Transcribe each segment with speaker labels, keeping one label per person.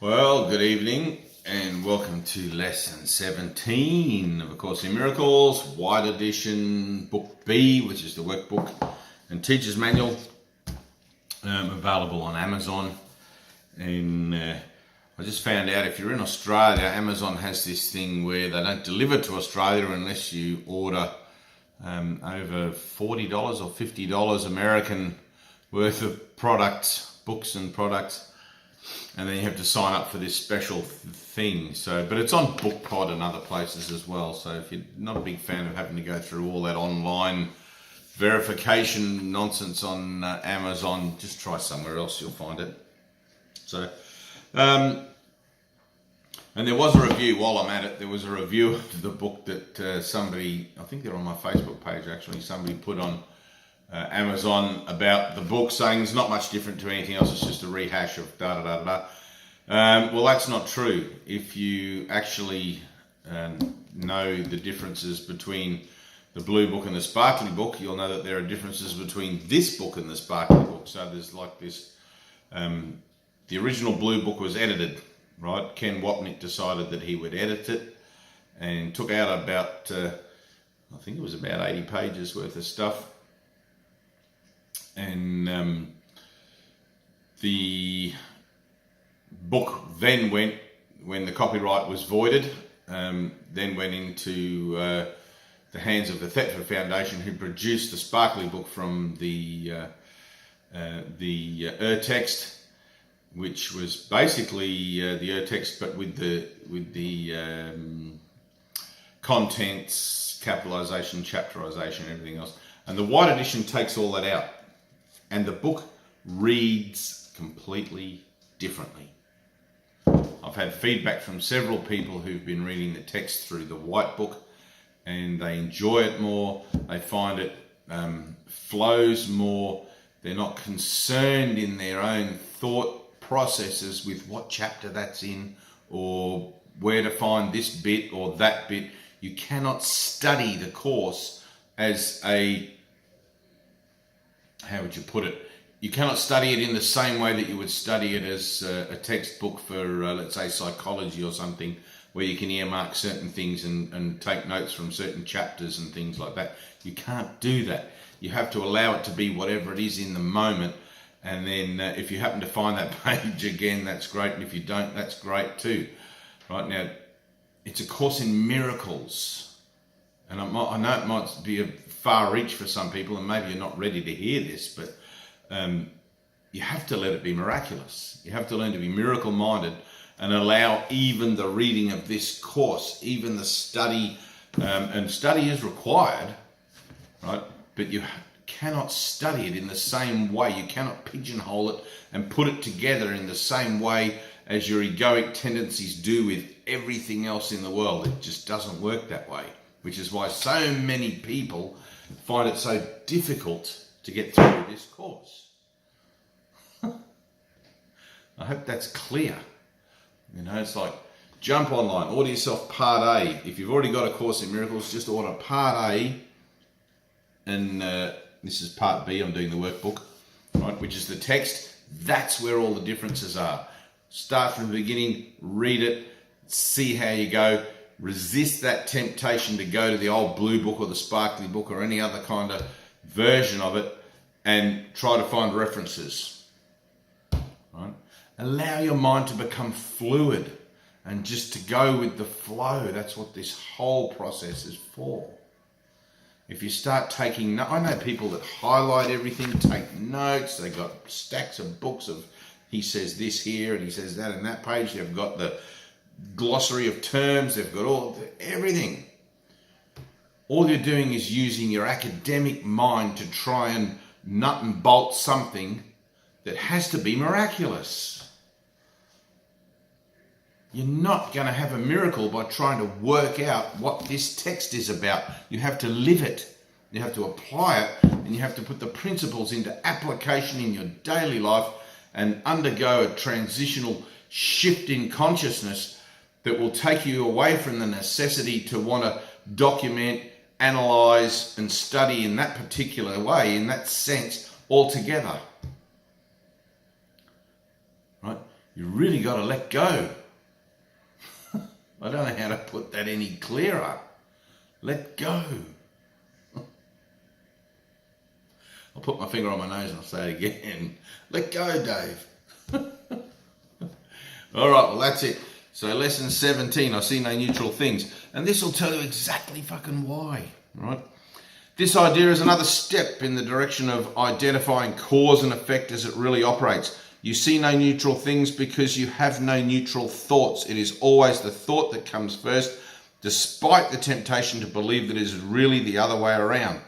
Speaker 1: Well, good evening and welcome to lesson 17 of A Course in Miracles, White Edition, Book B, which is the workbook and teacher's manual, available on Amazon. And I just found out if you're in Australia, Amazon has this thing where they don't deliver to Australia unless you order over $40 or $50 American worth of products, books and products. And then you have to sign up for this special thing. But it's on BookPod and other places as well. So if you're not a big fan of having to go through all that online verification nonsense on Amazon, just try somewhere else, you'll find it. So, and there was a review while I'm at it. There was a review of the book that somebody, I think they're on my Facebook page actually, somebody put on Amazon about the book, saying it's not much different to anything else, it's just a rehash of da-da-da-da. Well, that's not true. If you actually know the differences between the blue book and the sparkly book, you'll know that there are differences between this book and the sparkly book. So there's like this, the original blue book was edited, right? Ken Wapnick decided that he would edit it and took out about, I think it was about 80 pages worth of stuff. And the book then went, when the copyright was voided, then went into the hands of the Thetford Foundation, who produced the sparkly book from the Urtext, which was basically the Urtext, but with the contents, capitalization, chapterization, everything else. And the White Edition takes all that out. And the book reads completely differently. I've had feedback from several people who've been reading the text through the white book, and they enjoy it more. They find it flows more. They're not concerned in their own thought processes with what chapter that's in or where to find this bit or that bit. You cannot study the course as a, how would you put it? You cannot study it in the same way that you would study it as a textbook for, let's say, psychology or something, where you can earmark certain things and take notes from certain chapters and things like that. You can't do that. You have to allow it to be whatever it is in the moment. And then if you happen to find that page again, that's great. And if you don't, that's great too. Right now, it's A Course in Miracles. And I know it might be a far reach for some people, and maybe you're not ready to hear this, but you have to let it be miraculous. You have to learn to be miracle-minded and allow even the reading of this course, even the study, and study is required, right? But you cannot study it in the same way. You cannot pigeonhole it and put it together in the same way as your egoic tendencies do with everything else in the world. It just doesn't work that way, which is why so many people find it so difficult to get through this course. I hope that's clear. You know, it's like, jump online, order yourself Part A. If you've already got A Course in Miracles, just order Part A, and this is Part B. I'm doing the workbook, right, which is the text. That's where all the differences are. Start from the beginning, read it, see how you go. Resist that temptation to go to the old blue book or the sparkly book or any other kind of version of it and try to find references. Right? Allow your mind to become fluid and just to go with the flow. That's what this whole process is for. If you start taking, I know people that highlight everything, take notes, they've got stacks of books of, he says this here and he says that in that page. They've got the glossary of terms, they've got everything. All you're doing is using your academic mind to try and nut and bolt something that has to be miraculous. You're not going to have a miracle by trying to work out what this text is about. You have to live it. You have to apply it, and you have to put the principles into application in your daily life and undergo a transitional shift in consciousness that will take you away from the necessity to want to document, analyze, and study in that particular way, in that sense, altogether. Right? You really got to let go. I don't know how to put that any clearer. Let go. I'll put my finger on my nose and I'll say it again. Let go, Dave. All right, well, that's it. So lesson 17, I see no neutral things. And this will tell you exactly fucking why, right? This idea is another step in the direction of identifying cause and effect as it really operates. You see no neutral things because you have no neutral thoughts. It is always the thought that comes first, despite the temptation to believe that it is really the other way around.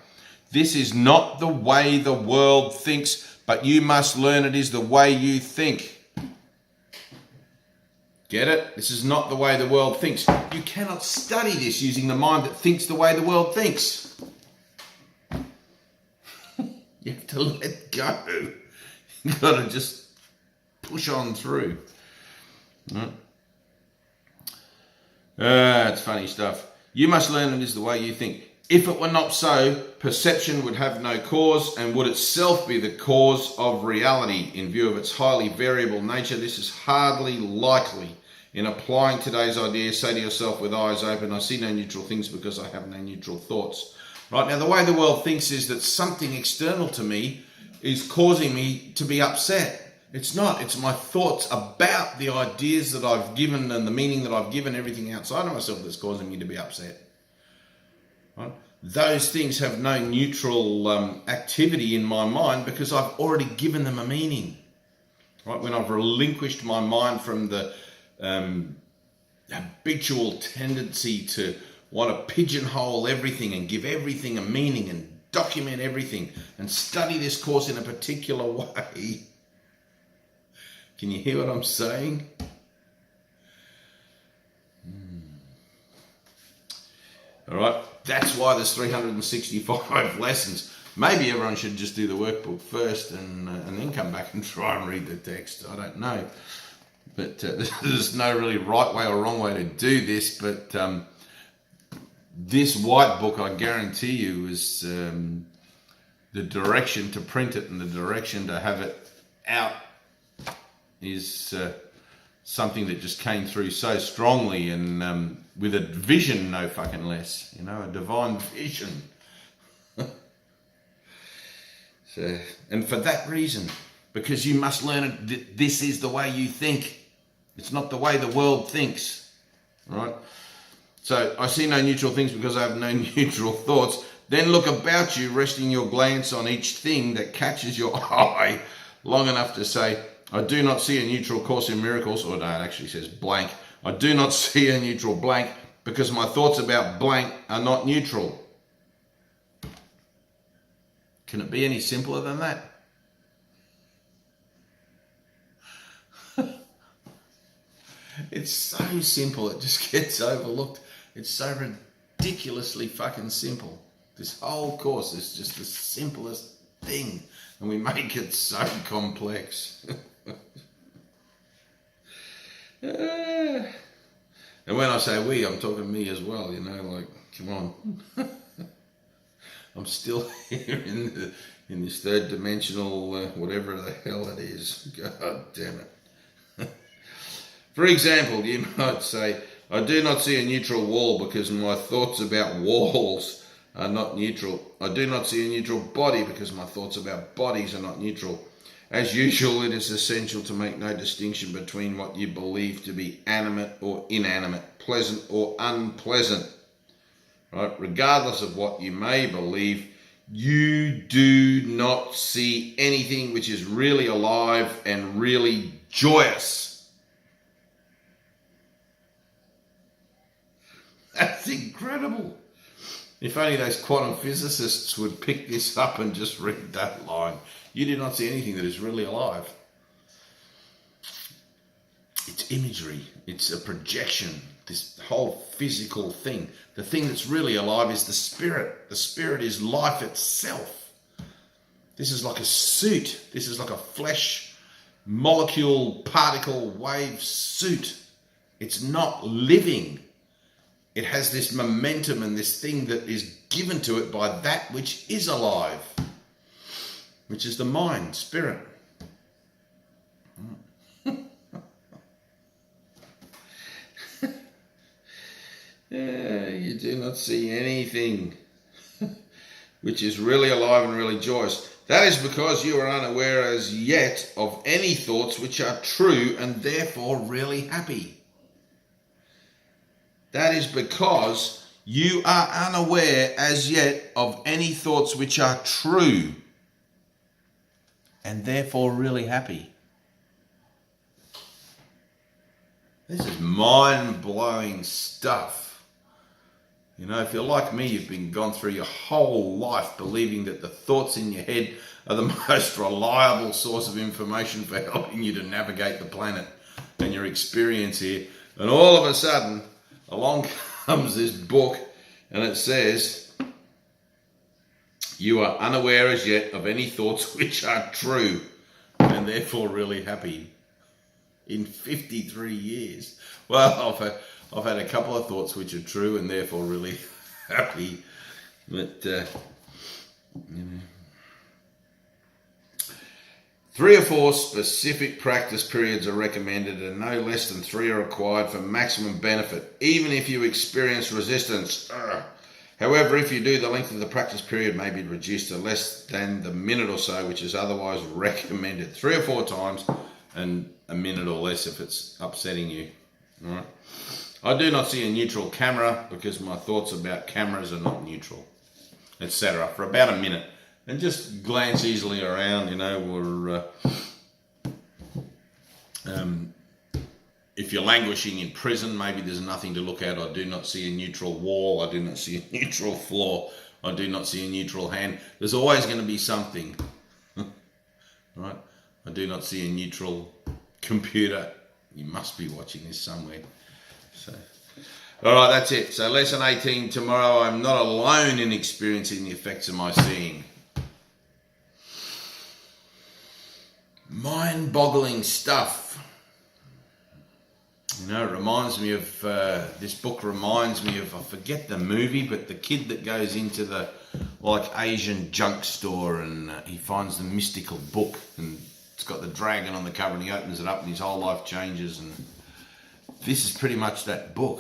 Speaker 1: This is not the way the world thinks, but you must learn it is the way you think. Get it? This is not the way the world thinks. You cannot study this using the mind that thinks the way the world thinks. You have to let go. You've got to just push on through. It's funny stuff. You must learn it is the way you think. If it were not so, perception would have no cause and would itself be the cause of reality. In view of its highly variable nature, this is hardly likely. In applying today's idea, say to yourself with eyes open, I see no neutral things because I have no neutral thoughts. Right, now the way the world thinks is that something external to me is causing me to be upset. It's not. It's my thoughts about the ideas that I've given and the meaning that I've given everything outside of myself that's causing me to be upset. Right? Those things have no neutral activity in my mind because I've already given them a meaning. Right? When I've relinquished my mind from the habitual tendency to want to pigeonhole everything and give everything a meaning and document everything and study this course in a particular way. Can you hear what I'm saying? All right, that's why there's 365 lessons. Maybe everyone should just do the workbook first and then come back and try and read the text. I don't know. But there's no really right way or wrong way to do this. But this white book, I guarantee you, is the direction to print it and the direction to have it out is something that just came through so strongly and with a vision, no fucking less, you know, a divine vision. So, and for that reason, because you must learn it, this is the way you think. It's not the way the world thinks, right? So I see no neutral things because I have no neutral thoughts. Then look about you, resting your glance on each thing that catches your eye long enough to say, I do not see a neutral Course in Miracles, or no, it actually says blank. I do not see a neutral blank because my thoughts about blank are not neutral. Can it be any simpler than that? It's so simple, it just gets overlooked. It's so ridiculously fucking simple. This whole course is just the simplest thing, and we make it so complex. And when I say we, I'm talking me as well, you know, like, come on. I'm still here in this third dimensional, whatever the hell it is. God damn it. For example, you might say, I do not see a neutral wall because my thoughts about walls are not neutral. I do not see a neutral body because my thoughts about bodies are not neutral. As usual, it is essential to make no distinction between what you believe to be animate or inanimate, pleasant or unpleasant. Right? Regardless of what you may believe, you do not see anything which is really alive and really joyous. That's incredible. If only those quantum physicists would pick this up and just read that line. You do not see anything that is really alive. It's imagery. It's a projection. This whole physical thing. The thing that's really alive is the spirit. The spirit is life itself. This is like a suit. This is like a flesh, molecule, particle, wave suit. It's not living. It has this momentum and this thing that is given to it by that which is alive, which is the mind, spirit. You do not see anything which is really alive and really joyous. That is because you are unaware as yet of any thoughts which are true and therefore really happy. That is because you are unaware as yet of any thoughts which are true and therefore really happy. This is mind-blowing stuff. You know, if you're like me, you've gone through your whole life believing that the thoughts in your head are the most reliable source of information for helping you to navigate the planet and your experience here. And all of a sudden, along comes this book and it says, you are unaware as yet of any thoughts which are true and therefore really happy. In 53 years. Well, I've had a couple of thoughts which are true and therefore really happy. But, you know. 3 or 4 specific practice periods are recommended and no less than 3 are required for maximum benefit, even if you experience resistance. However, if you do, the length of the practice period may be reduced to less than the minute or so, which is otherwise recommended. 3 or 4 times and a minute or less if it's upsetting you. All right. I do not see a neutral camera because my thoughts about cameras are not neutral, etc. for about a minute. And just glance easily around, you know, or if you're languishing in prison, maybe there's nothing to look at. I do not see a neutral wall. I do not see a neutral floor. I do not see a neutral hand. There's always going to be something. Right? I do not see a neutral computer. You must be watching this somewhere. So, all right, that's it. So lesson 18 tomorrow. I'm not alone in experiencing the effects of my seeing. Mind-boggling stuff. You know, it reminds me of, this book reminds me of, I forget the movie, but the kid that goes into the, like, Asian junk store and he finds the mystical book and it's got the dragon on the cover and he opens it up and his whole life changes. And this is pretty much that book.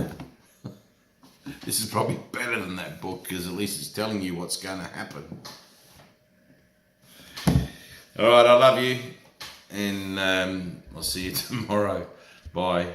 Speaker 1: This is probably better than that book because at least it's telling you what's going to happen. All right, I love you and I'll see you tomorrow. Bye.